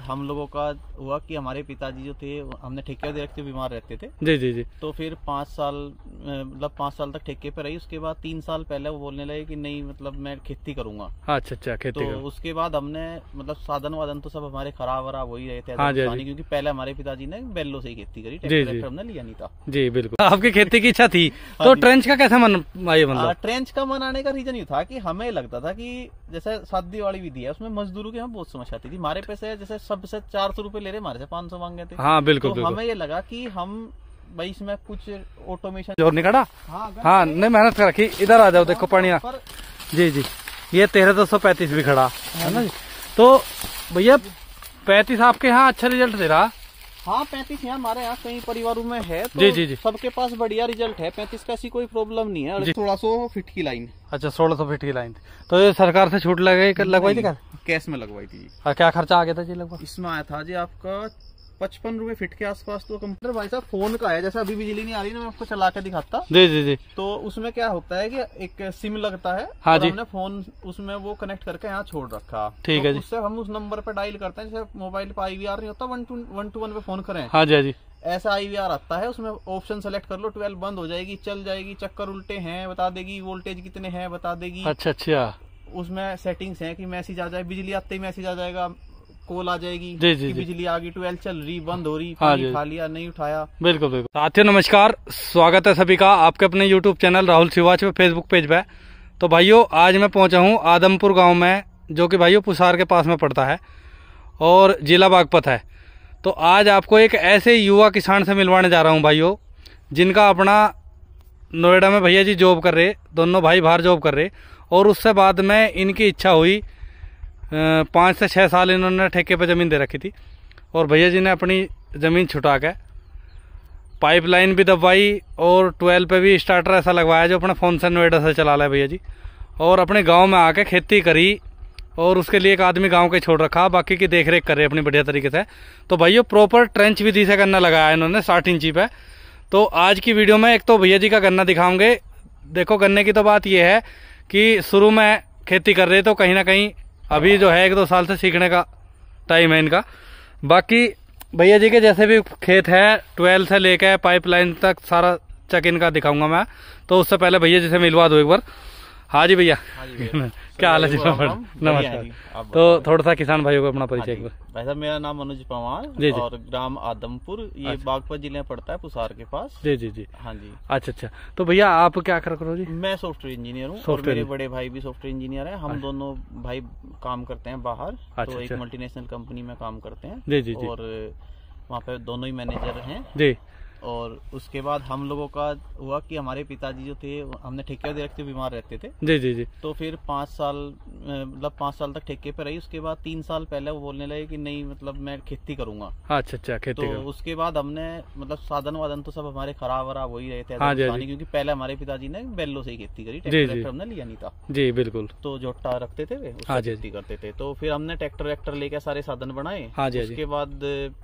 हम लोगों का हुआ कि हमारे पिताजी जो थे, हमने ठेके दे रखे थे, बीमार रहते थे। जी जी जी। तो फिर 5 साल मतलब 5 साल तक ठेके पे रही। उसके बाद 3 साल पहले वो बोलने लगे कि नहीं मतलब मैं खेती करूंगा। अच्छा अच्छा, खेती तो उसके बाद हमने मतलब साधन वाधन तो सब हमारे खराब वराब हो ही रहे थे। हाँ जी, क्योंकि पहले हमारे पिताजी ने बैलों से ही खेती करी, जी ट्रैक्टर हमने लिया नहीं था। जी बिल्कुल। आपकी खेती की इच्छा थी तो ट्रेंच का कैसे मन आई? मतलब ट्रेंच का मनाने का रीजन ये था कि हमें लगता था कि जैसे शादी वाली विधि है उसमें मजदूरों की हमें बहुत समस्या आती थी। हमारे पैसे जैसे सबसे 400 रुपए ले रहे, हमारे से 500 मांगे थे। हाँ बिल्कुल तो बिल्कुल। हमें ये लगा कि हम भाई इसमें कुछ ऑटोमेशन जोर निकाला। हाँ नहीं, मेहनत कर रखी। इधर आ जाओ, देखो पानी। जी जी, ये 13,235 भी खड़ा है ना जी। तो भैया 35 आपके यहाँ अच्छा रिजल्ट दे रहा? हाँ 35 यहाँ हमारे यहाँ कई परिवारों में है तो जी जी जी, सबके पास बढ़िया रिजल्ट है। 35 का ऐसी कोई प्रॉब्लम नहीं है। 1600 फीट की लाइन। अच्छा 1600 फीट की लाइन। तो ये सरकार से छूट लगवाई थी क्या? कैश में लगवाई थी। क्या खर्चा आ गया था जी लगभग? इसमें आया था जी आपका 55 रुपए फीट के आसपास। तो कंप्यूटर भाई साहब फोन का है, जैसे अभी बिजली नहीं आ रही ना, मैं आपको चला के दिखाता। जी जी जी। तो उसमें क्या होता है कि एक सिम लगता है। हाँ जी। हमने फोन उसमें वो कनेक्ट करके यहाँ छोड़ रखा। ठीक है जी। उससे हम उस नंबर पे डायल करते हैं। जैसे मोबाइल पे IVR नहीं होता, 121 पे फोन करें। हाँ जी हाँ जी। ऐसा IVR आता है, उसमें ऑप्शन सेलेक्ट कर लो, 12 बंद हो जाएगी, चल जाएगी, चक्कर उल्टे हैं बता देगी, वोल्टेज कितने हैं बता देगी। अच्छा अच्छा। उसमें सेटिंग्स हैं कि मैसेज आ जाए, बिजली आते ही मैसेज आ जाएगा, कॉल आ जाएगी जी जी कि जी। बिजली आ गई, 12 चल रही, बंद हो रही, हाँ पानी जी। खा लिया नहीं उठाया। बिल्कुल बिल्कुल। साथियों नमस्कार, स्वागत है सभी का आपके अपने YouTube चैनल राहुल शिवाच पे फेसबुक पेज पे। तो भाइयों आज मैं पहुंचा हूं आदमपुर गांव में, जो कि भाइयों पुसार के पास में पड़ता है और जिला बागपत है। तो आज आपको एक ऐसे युवा किसान से मिलवाने जा रहा हूं भाइयों, जिनका अपना नोएडा में भैया जी जॉब कर रहे, दोनों भाई बाहर जॉब कर रहे। और उससे बाद में इनकी इच्छा हुई, 5 से 6 साल इन्होंने ठेके पे ज़मीन दे रखी थी और भैया जी ने अपनी ज़मीन छुटा के पाइपलाइन भी दबवाई और 12 पे भी स्टार्टर ऐसा लगवाया जो अपने फ़ोन से नोएडा से चला रहा है भैया जी। और अपने गांव में आके खेती करी और उसके लिए एक आदमी गांव के छोड़ रखा, बाकी की देख रेख करे अपनी बढ़िया तरीके से। तो भैया प्रॉपर ट्रेंच विधि से गन्ना लगाया इन्होंने 60 इंची पे। तो आज की वीडियो में एक तो भैया जी का गन्ना दिखाऊंगे। देखो गन्ने की तो बात यह है कि शुरू में खेती कर रहे तो कहीं ना कहीं अभी जो है 1-2 साल से सीखने का टाइम है इनका। बाकी भैया जी के जैसे भी खेत है 12 से लेकर पाइपलाइन तक सारा चेक इनका दिखाऊंगा मैं। तो उससे पहले भैया जी से मिलवा दो एक बार। हाँ जी भैया। क्या हाल है जी? नमस्कार। तो थोड़ा सा किसान भाइयों को अपना परिचय एक बार। भाई साहब मेरा नाम मनोज पवार और ग्राम आदमपुर, ये बागपत जिले में पड़ता है, पुसार के पास। जी जी जी। हाँ जी। अच्छा अच्छा। तो भैया आप क्या करो जी? मैं सॉफ्टवेयर इंजीनियर हूँ और मेरे बड़े भाई भी सॉफ्टवेयर इंजीनियर हैं। हम दोनों भाई काम करते हैं बाहर। तो एक मल्टीनेशनल कंपनी में काम करते हैं। जी जी जी। और वहाँ पे दोनों ही मैनेजर हैं जी। और उसके बाद हम लोगों का हुआ कि हमारे पिताजी जो थे, हमने ठेके दे रखे थे, बीमार रहते थे। जी जी जी। तो फिर 5 साल मतलब 5 साल तक ठेके पे रही। उसके बाद 3 साल पहले वो बोलने लगे कि नहीं मतलब मैं खेती करूंगा। अच्छा अच्छा, खेती तो उसके बाद हमने मतलब साधन वाधन तो सब हमारे खराब वराब हो ही रहे थे। हाँ जी। क्योंकि पहले हमारे पिताजी ने बैलों से ही खेती करी, ट्रैक्टर हमने लिया नहीं था। जी बिल्कुल। तो जोटा रखते थे, उससे खेती करते थे। तो फिर हमने ट्रैक्टर लेकर सारे साधन बनाए। उसके बाद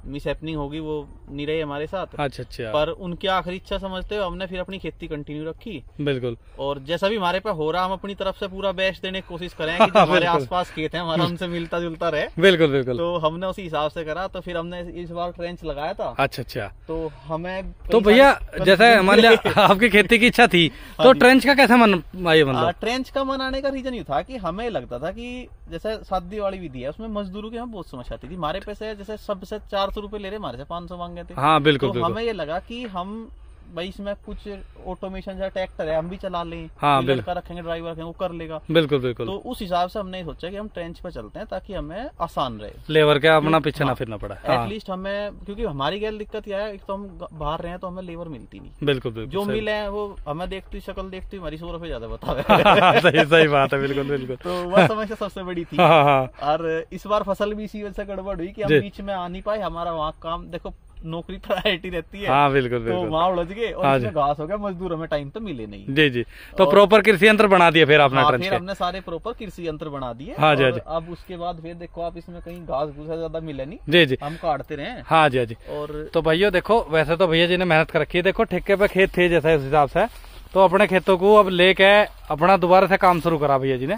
मिस हैपनिंग होगी, वो नहीं रहे हमारे साथ। अच्छा अच्छा। पर उनकी आखिरी इच्छा समझते हुए हमने फिर अपनी खेती कंटिन्यू रखी। बिल्कुल। और जैसा भी हमारे पे हो रहा हम अपनी तरफ से पूरा बेस्ट देने की कोशिश करेंगे कि हमारे आसपास खेत है हमारा उनसे मिलता जुलता रहे। बिल्कुल बिल्कुल। तो हमने उसी हिसाब से करा। तो फिर हमने इस बार ट्रेंच लगाया था। अच्छा अच्छा। तो हमें तो भैया जैसे मान लिया आपकी खेती की इच्छा थी तो ट्रेंच का कैसे मन आई? मतलब ट्रेंच का मनाने का रीजन ये था कि हमें लगता था कि जैसे शादी वाली विधि है उसमें मजदूरों की हमें बहुत समस्या आती थी। हमारे पैसे जैसे सबसे 400 रुपए ले रहे, हमारे से 500 मांगे थे। हाँ बिल्कुल। तो हमें ये लगा कि हम भाई इसमें कुछ ऑटोमेशन जैसा ट्रैक्टर है, हम भी चला लें। हाँ लड़का रखेंगे, ड्राइवर रखेंगे, वो कर लेगा। बिल्कुल बिल्कुल। तो उस हिसाब से हमने सोचा कि हम ट्रेंच पे चलते हैं ताकि हमें आसान रहे, लेबर का अपना पीछे ना फिरना पड़ा। एटलीस्ट हमें, क्योंकि हमारी गैर दिक्कत यह है, एक तो हम बाहर रहे हैं तो हमें लेबर मिलती नहीं। बिल्कुल बिल्कुल। जो मिले हैं वो हमें देखती शक्ल देखती हमारी 100 रुपए ज्यादा बता सही सही बात है। बिल्कुल बिल्कुल। तो वह समस्या सबसे बड़ी थी। और इस बार फसल भी इसी वजह से गड़बड़ हुई कि हम बीच में आ नहीं पाए। हमारा वहाँ काम देखो, नौकरी प्रायोरिटी रहती है। हाँ बिल्कुल बिल्कुल। तो वहाँ उलझ गए और इसमें घास हो गया, मजदूर हमें टाइम तो मिले नहीं। जी जी। तो प्रॉपर कृषि यंत्र बना दिए फिर आपने? फिर हमने सारे प्रॉपर कृषि यंत्र बना दिए। हाँ जी। अब उसके बाद फिर देखो आप इसमें कहीं घास भूसा ज्यादा मिले नहीं। जी जी। हम काटते रहे। हाँ जी हाँ जी। और तो भैया देखो, वैसे तो भैया जी ने मेहनत कर रखी है। देखो ठेके पे खेत थे जैसा इस हिसाब से, तो अपने खेतों को अब लेके अपना दोबारा से काम शुरू करा भैया जी ने।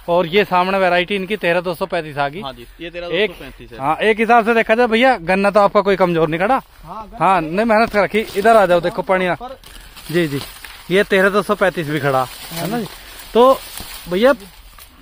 और ये सामने वैरायटी इनकी 13,235 आ गई। हाँ जी, ये 13,235 है। हाँ, एक हिसाब से देखा जाए भैया गन्ना तो आपका कोई कमजोर नहीं खड़ा। हाँ, नहीं मेहनत कर रखी। इधर आ जाओ, देखो पानी। जी जी, ये 13,235 भी खड़ा है ना जी। तो भैया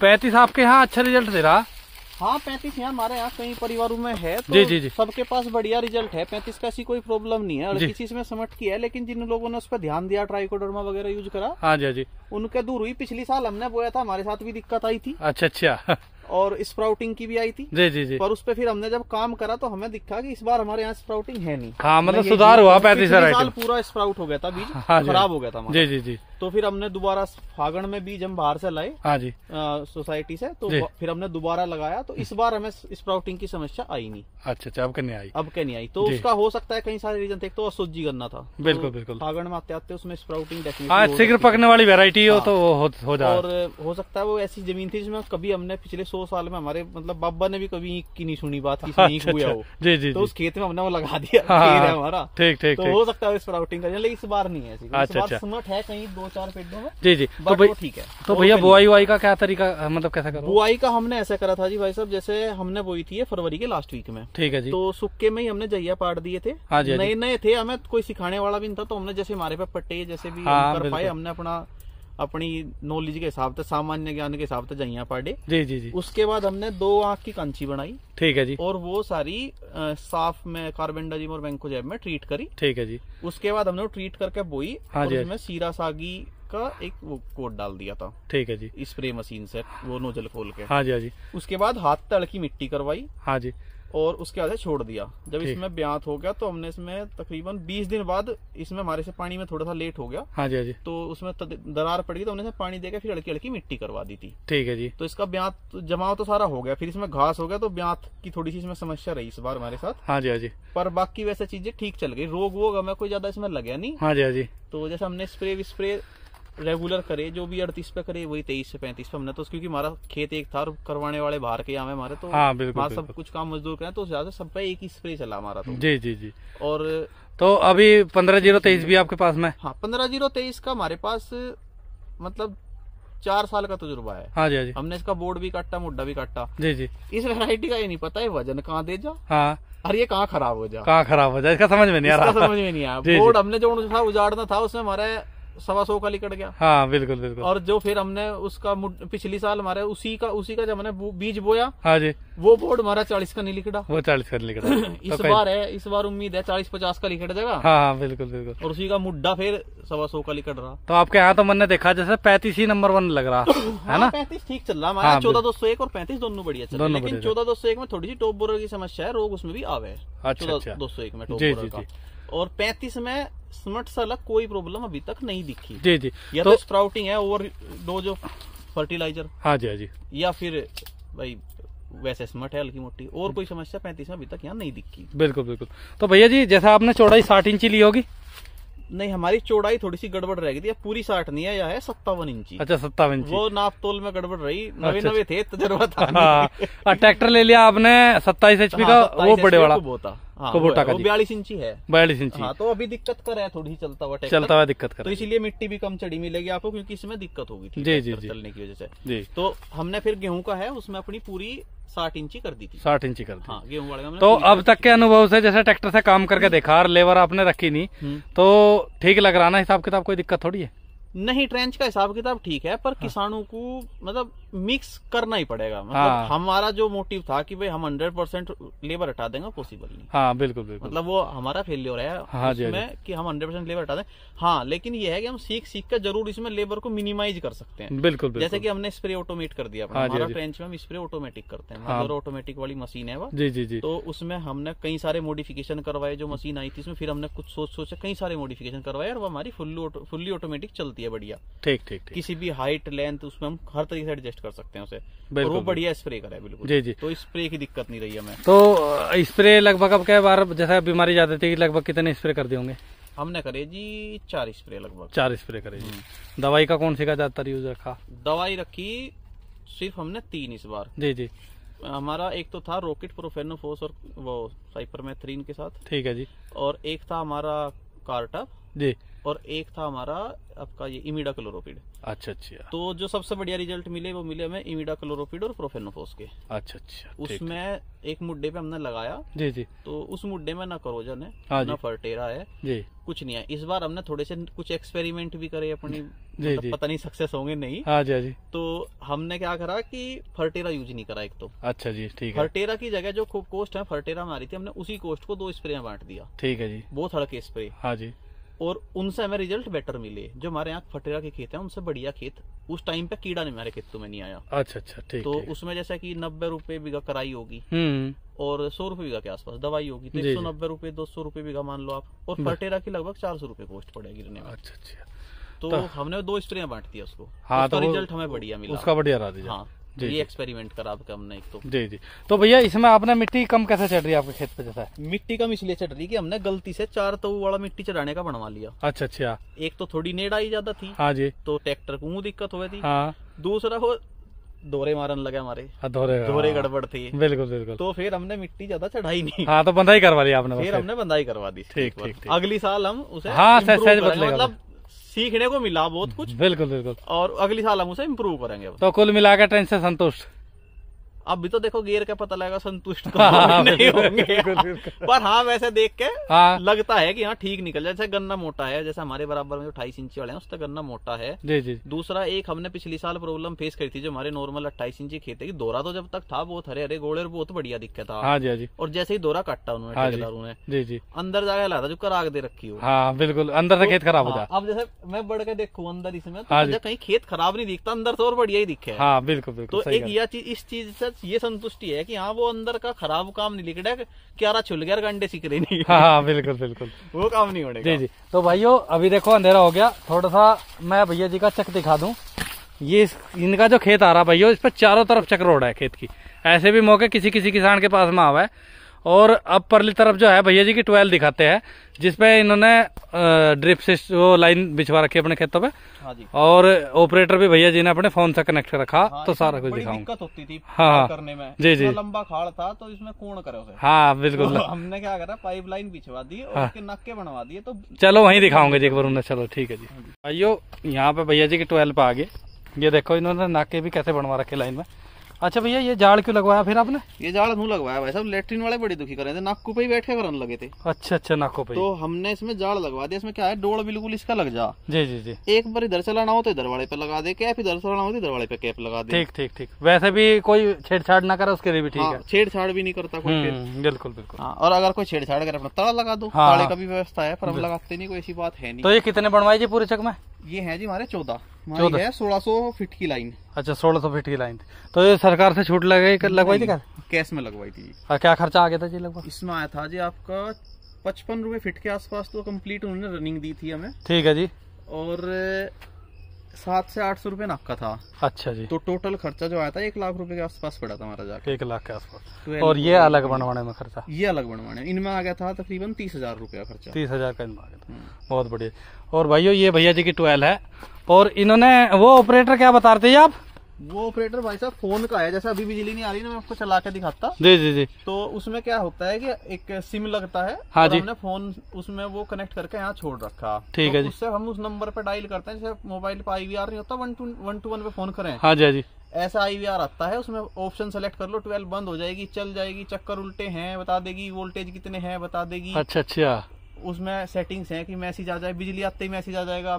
35 आपके यहाँ अच्छा रिजल्ट दे रहा। हाँ, 35 यहाँ हमारे यहाँ कई परिवारों में है तो जी। सबके पास बढ़िया रिजल्ट है। 35 का ऐसी कोई प्रॉब्लम नहीं है। और किसी इसमें समट की है, लेकिन जिन लोगों ने उस पर ध्यान दिया, ट्राइकोडर्मा वगैरह यूज करा, हाँ जी, उनके दूर हुई। पिछली साल हमने बोया था, हमारे साथ भी दिक्कत आई थी। अच्छा। और स्प्राउटिंग की भी आई थी। जी। पर उस पे फिर हमने जब काम करा तो हमें दिखा कि इस बार हमारे यहाँ स्प्राउटिंग है नहीं। हाँ, मतलब सुधार हुआ। 35 साल पूरा स्प्राउट हो गया था, बीज खराब हो गया था हमारा। जी। तो फिर हमने दोबारा फागण में बीज हम बाहर से लाए, हाँ जी, सोसाइटी से। तो फिर हमने दोबारा लगाया, तो इस बार हमें स्प्राउटिंग की समस्या आई नहीं। अच्छा, अब नहीं आई। अब क्या नहीं आई। तो उसका हो सकता है कई सारे रीजन थे। तो असोजी गन्ना था, बिल्कुल फागण में आते उसमें स्प्राउटिंग शीघ्र पकने वाली वेरायटी हो तो हो जाए। और हो सकता है वो ऐसी जमीन थी जिसमें कभी हमने पिछले 100 साल में हमारे मतलब बाबा ने भी कभी की नहीं सुनी बात की हुआ हो। जी। तो उस खेत में हमने वो लगा दिया। हाँ, हमारा ठीक। तो हो सकता है स्प्राउटिंग का, लेकिन इस बार नहीं है ऐसी। अच्छा। स्मट है कहीं 2-4 पेड़ों में। जी। तो भाई ठीक है। तो भैया बुआई का क्या तरीका, मतलब कैसा करो? बुआई का हमने ऐसा करा था जी भाई साहब, जैसे हमने बोई थी फरवरी के लास्ट वीक में। ठीक है जी। तो सुक्के में ही हमने जइया पाट दिए थे। नए थे, हमें कोई सिखाने वाला भी नहीं था। तो हमने जैसे हमारे पे पट्टे जैसे भी कर पाए, हमने अपनी नॉलेज के हिसाब से, सामान्य ज्ञान के हिसाब से जइया पाटे। जी। उसके बाद हमने 2 आंख की कंची बनाई। ठीक है जी। और वो सारी साफ में कार्बेंडाजिम और बैंकोजेब में ट्रीट करी। ठीक है जी। उसके बाद हमने वो ट्रीट करके बोई। हाँ, और उसमें सीरा सागी का एक वो कोट डाल दिया था। ठीक है जी। स्प्रे मशीन से वो नोजल खोल के। हाँ जी। उसके बाद हाथ तड़ की मिट्टी करवाई। हाँ जी। और उसके बाद छोड़ दिया। जब इसमें ब्यात हो गया तो हमने इसमें तकरीबन 20 दिन बाद, इसमें हमारे से पानी में थोड़ा सा लेट हो गया। हाँ जी। तो उसमें दरार पड़ गई, तो हमने पानी देकर फिर हल्की मिट्टी करवा दी थी। ठीक है जी। तो इसका ब्यात जमाव तो सारा हो गया। फिर इसमें घास हो गया, तो ब्यात की थोड़ी सी इसमें समस्या रही इस बार हमारे साथ। हाँ जी। पर बाकी वैसे चीजें ठीक चल गई। रोग वोग हमें कोई ज्यादा इसमें लगे नहीं। हाँ जी। तो जैसे हमने स्प्रे रेगुलर करे, जो भी 38 पे करे वही 23 से 35 पे हमने तो, क्योंकि हमारा खेत एक था, करवाने वाले बाहर के यहाँ हमारे, तो हाँ, बिल्कुल सब कुछ काम मजदूर करें, तो ज्यादा सब पे एक ही स्प्रे चला हमारा तो। जी। और तो अभी 15-0-23 भी आपके पास में? हाँ, 15-0-23 का हमारे पास मतलब 4 साल का तजुर्बा है। हाँ जी। हमने इसका बोर्ड भी काटा, मुड्डा भी काटा। जी। इस वैरायटी का ये नहीं पता है वजन कहाँ दे जा। हाँ, और ये कहाँ खराब हो जाए, इसका समझ में नहीं आ रहा। समझ में नहीं आया। बोर्ड हमने जो उजाड़ना था उसमें हमारे 125 का लिकड़ गया। हाँ, बिल्कुल। और जो फिर हमने उसका पिछली साल हमारे उसी का जब हमने बीज बोया, हाँ जी, वो बोर्ड हमारा 40 का नहीं लिकड़ा। वो 40 का लिकड़ा। इस बार उम्मीद है 40-50 का लिकड़ जाएगा। हाँ, बिल्कुल। और उसी का मुड्डा फिर 125 का लिकड़ रहा। तो आपके यहाँ तो मैंने देखा जैसे 35 ही नंबर 1 लग रहा है ना? 35 ठीक चल रहा है हमारा। 14,201 और 35 दोनों बढ़िया चल रहा है। लेकिन 14,201 में थोड़ी सी टॉप बोरर की समस्या है, रोग उसमें भी आवे। 14,201 में टॉप बोरर का। और 35 में स्मट से अलग कोई प्रॉब्लम अभी तक नहीं दिखी। जी। या तो स्प्राउटिंग है, ओवर डोज ऑफ फर्टिलाइजर। हाँ जी। या फिर भाई वैसे स्मट है हल्की मोटी, और कोई समस्या 35 में अभी तक यहाँ नहीं दिखी। बिल्कुल। तो भैया जी, जैसा आपने चौड़ाई 60 इंची ली होगी? नहीं, हमारी चौड़ाई थोड़ी सी गड़बड़ रह गई थी। पूरी 60 नहीं है, यह है 57 इंची। अच्छा, 57 इंची। वो नाप तोल में गड़बड़ रही। नवे थे, तजर्बा था। ट्रैक्टर ले लिया आपने 27 HP का, वो बड़े वाला कुबोटा का, 42 इंची है। 42 इंची। हाँ, तो अभी दिक्कत कर है थोड़ी, चलता हुआ दिक्कत कर। तो इसीलिए मिट्टी भी कम चढ़ी मिलेगी आपको, क्योंकि इसमें दिक्कत होगी थी जी चलने की वजह से। जी। तो हमने फिर गेहूं का है, उसमें अपनी पूरी 60 इंची कर दी थी। 60 इंची कर दी। हाँ, गेहूं वाले। तो अब तक के अनुभव से, जैसे ट्रैक्टर से काम करके देखा और लेबर आपने रखी नहीं, तो ठीक लग रहा ना? हिसाब किताब कोई दिक्कत थोड़ी है? नहीं, ट्रेंच का हिसाब किताब ठीक है, पर किसानों को मतलब मिक्स करना ही पड़ेगा। मतलब हमारा जो मोटिव था कि भाई हम 100% लेबर हटा देंगे, पॉसिबल नहीं। हाँ, बिल्कुल। मतलब वो हमारा फेलियर है उसमें कि हम 100% लेबर हटा दें। हाँ, लेकिन ये है कि हम सीख कर जरूर इसमें लेबर को मिनिमाइज कर सकते हैं। बिल्कुल। जैसे कि हमने स्प्रे ऑटोमेट कर दिया। हमारा ट्रेंच में हम स्प्रे ऑटोमेटिक करते हैं, ऑटोमेटिक वाली मशीन है वो। जी। तो उसमें हमने कई सारे मॉडिफिकेशन करवाए। जो मशीन आई थी इसमें फिर हमने कुछ सोच कई सारे मॉडिफिकेशन करवाए, और वो हमारी फुल्ली ऑटोमेटिक चलती है बढ़िया। ठीक। किसी भी हाइट लेंथ उसमें हम हर तरीके से एडजस्ट कर सकते हैं उसे। और वो बढ़िया स्प्रे करे बिल्कुल। जी। तो स्प्रे की दिक्कत नहीं रही हमें। तो स्प्रे लगभग अब क्या बार, जैसा बीमारी ज्यादा थी, लगभग कितने स्प्रे कर दिए होंगे? हमने करे जी 4 स्प्रे लगभग। 4 स्प्रे करे जी। दवाई का कौन सी का ज्यादातर यूज रखा? दवाई रखी सिर्फ हमने 3 इस बार। जी। हमारा एक तो था रॉकेट प्रोफेनोफोस और वो साइपरमेथ्रिन के साथ। ठीक है जी। और एक था हमारा कार्टप जी। और एक था हमारा आपका ये इमिडाक्लोरोपिड। अच्छा अच्छा। तो जो सबसे बढ़िया रिजल्ट मिले वो मिले हमें इमिडाक्लोरोपिड और प्रोफेनोफॉस के। अच्छा अच्छा। उसमें एक मुड्डे पे हमने लगाया जी जी, तो उस मुड्डे में ना करोजन है, हाँ ना फर्टेरा है जी, कुछ नहीं है। इस बार हमने थोड़े से कुछ एक्सपेरिमेंट भी करे अपनी, जी, मतलब जी, पता नहीं सक्सेस होंगे नहीं। हाँ जी, हाँ जी। तो हमने क्या करा कि फर्टेरा यूज नहीं करा एक तो। अच्छा जी, ठीक है। फर्टेरा की जगह जो कोस्ट है फर्टेरा मारी थी हमने, उसी कोस्ट को 2 स्प्रे में बांट दिया। ठीक है जी, बहुत हल्के स्प्रे। हाँ जी। और उनसे हमें रिजल्ट बेटर मिले। जो हमारे यहाँ फटेरा के खेत हैं उनसे बढ़िया खेत उस टाइम पे कीड़ा नहीं हमारे खेतों में नहीं आया। अच्छा अच्छा, ठीक। तो उसमें जैसा कि 90 रुपए बीघा कराई होगी और 100 रुपए बीघा के आसपास दवाई होगी, तो 190 रुपए 200 रुपए बीघा मान लो आप। और फटेरा की लगभग 400 रुपए कॉस्ट पड़ेगी गिरने में। अच्छा अच्छा। तो हमने 2 स्प्रे बांट दिया उसको। हाँ, तो रिजल्ट हमें बढ़िया मिला, उसका बढ़िया रहा रिजल्ट। हाँ, ये एक्सपेरिमेंट करा आपका हमने एक तो। जी जी। तो भैया इसमें आपने मिट्टी कम कैसे चढ़ रही है आपके खेत पे? जैसा है मिट्टी कम इसलिए चढ़ रही कि हमने गलती से 4 तऊ वाला मिट्टी चढ़ाने का बनवा लिया। अच्छा अच्छा। एक तो थोड़ी नेड़ा ही ज्यादा थी, हाँ जी, तो ट्रैक्टर को दिक्कत हुई थी। हाँ। दूसरा वो दोहरे मारन लगे हमारे, दोहरे गड़बड़ थी। बिल्कुल बिल्कुल। तो फिर हमने मिट्टी ज्यादा चढ़ाई नहीं। हाँ, तो बंधाई करवा लिया आपने? फिर हमने बंधाई करवा दी। ठीक ठीक। अगली साल हम उसे हाँ मतलब सीखने को मिला बहुत कुछ। बिल्कुल बिल्कुल। और अगली साल हम उसे इम्प्रूव करेंगे। तो कुल मिलाकर ट्रेन से संतुष्ट? अब भी तो देखो गियर का पता लगेगा, संतुष्ट तो नहीं होंगे। पर हाँ वैसे देख के लगता है कि हाँ ठीक निकल जाए। जैसे गन्ना मोटा है, जैसे हमारे बराबर में जो 28 इंची वाले हैं उससे गन्ना मोटा है। जी जी। दूसरा एक हमने पिछली साल प्रॉब्लम फेस करी थी, जो हमारे नॉर्मल 28 इंची खेत है, दोरा तो जब तक था बहुत हरे हरे गोले बहुत बढ़िया दिखता था। हाँ जी, हाँ जी। और जैसे ही दोरा काटा उन्होंने ठेकेदारों ने, जी जी, अंदर जाके लाता जो कराग दे रखी हो। हाँ बिल्कुल, अंदर से खेत खराब होता है। अब जैसे मैं बढ़ के देखूं अंदर इसमें, तो कहीं खेत खराब नहीं दिखता, अंदर से और बढ़िया ही दिखे। हाँ बिल्कुल बिल्कुल। तो एक यह चीज, इस चीज से ये संतुष्टि है कि हाँ वो अंदर का खराब काम नहीं लिख रहा है, क्यारा छुल गया गंडे सीख रहे नहीं। हाँ बिल्कुल बिल्कुल, वो काम नहीं होने का। जी जी। तो भाइयों अभी देखो अंधेरा हो गया, थोड़ा सा मैं भैया जी का चक दिखा दूं। ये इनका जो खेत आ रहा भैया, इस पर चारों तरफ चक रोड है खेत की। ऐसे भी मौके किसी किसी किसान के पास में आवा है। और अब परली तरफ जो है भैया जी की 12 दिखाते हैं, जिसपे इन्होंने ड्रिप से वो लाइन बिछवा रखी है अपने खेतों पे। हाँ जी। और ऑपरेटर भी भैया जी ने अपने फोन से कनेक्ट कर रखा। हाँ, तो सारा कुछ दिखाऊंगा। दिक्कत होती थी हाँ करने में, जी जी। लंबा खाड़ था तो इसमें कौन करे उसे। हाँ बिल्कुल। तो हमने क्या करा, पाइपलाइन बिछवा दी और उसके नक्के बनवा दिए। तो चलो वहीं दिखाऊंगे जी एक बार उन्हें। चलो ठीक है जी। भाइयों यहाँ पे भैया जी की 12 पे आगे ये देखो इन्होंने नाके भी कैसे बनवा रखे लाइन में। अच्छा भैया ये जाड़ क्यों लगवाया फिर आपने? ये जाड़ मुँह लगवाया भाई साहब, लेटरिन वाले बड़ी दुखी कर रहे थे, नाकू पे ही बैठ के करने लगे थे। अच्छा अच्छा, नाकों पे। तो हमने इसमें जाड़ लगवा दिया। इसमें क्या है, डोड़ बिल्कुल इसका लग जा। जी जी जी। एक बार इधर चलाना हो तो इधर वाले पे लगा दे कैप, इधर चलाना हो तो इधर वाले पे कैप लगा दे। ठीक ठीक ठीक। वैसे भी कोई छेड़छाड़ ना करे उसके लिए भी ठीक है। छेड़छाड़ भी नहीं करता कोई। बिल्कुल बिल्कुल। और अगर कोई छेड़छाड़ करे अपना ताला लगा दो। ताले का भी व्यवस्था है, पर हम लगाते नहीं, कोई ऐसी बात है नहीं। तो ये कितने बनवाई जी पूरे चक में? ये है जी हमारे 14 है 1600 फीट की लाइन। अच्छा 1600 फीट की लाइन। तो ये सरकार से छूट लगवाई थी क्या? कैश में लगवाई थी। क्या खर्चा आ गया था जी लगभग? इसमें आया था जी आपका 55 रुपए फीट के आसपास। तो कंप्लीट उन्होंने रनिंग दी थी हमें। ठीक है जी। और 700 से 800 रुपए नक्का था। अच्छा जी। तो टोटल खर्चा जो आया था 1 लाख रुपए के आसपास पड़ा था हमारा जाके। 1 लाख के आसपास। और ये अलग बनवाने में खर्चा? ये अलग बनवाने में इनमें आ गया था तकरीबन 30,000 रुपया खर्चा। 30,000 का इनमें आ गया था। बहुत बढ़िया। और भाइयों ये भैया जी की 12 है। और इन्होंने वो ऑपरेटर क्या बता रहे थे आप? वो ऑपरेटर भाई साहब फोन का है। जैसे अभी बिजली नहीं आ रही ना, मैं आपको चला के दिखाता। जी जी जी। तो उसमें क्या होता है कि एक सिम लगता है। हाँ जी। हमने फोन उसमें वो कनेक्ट करके यहाँ छोड़ रखा। ठीक है जी। उससे हम उस नंबर पे डायल करते हैं। जैसे मोबाइल पे IVR नहीं होता, 1 to 1 पे फोन करें। हाँ जी, हाँ जी। ऐसा IVR आता है, उसमें ऑप्शन सेलेक्ट कर लो, 12 बंद हो जाएगी, चल जाएगी, चक्कर उल्टे हैं बता देगी, वोल्टेज कितने हैं बता देगी। अच्छा अच्छा। उसमें सेटिंग्स है कि मैसेज आ जाए, बिजली आते ही मैसेज आ जाएगा,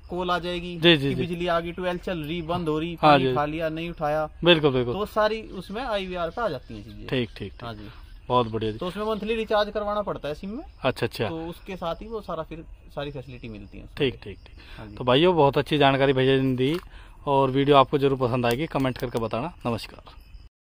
कॉल आ जाएगी। जी जी। बिजली आ गई, 12 चल रही, बंद हो रही, पानी खा लिया नहीं उठाया। बिल्कुल बिल्कुल। तो सारी उसमें IVR पे आ जाती है चीजें। ठीक ठीक। हाँ जी। बहुत बढ़िया जी। तो उसमें मंथली रिचार्ज करवाना पड़ता है सिम में। अच्छा अच्छा। तो उसके साथ ही वो सारी फैसिलिटी मिलती है। ठीक ठीक ठीक। तो भाइयों बहुत अच्छी जानकारी भैया जी ने दी। और वीडियो आपको जरूर पसंद आएगी, कमेंट करके बताना। नमस्कार।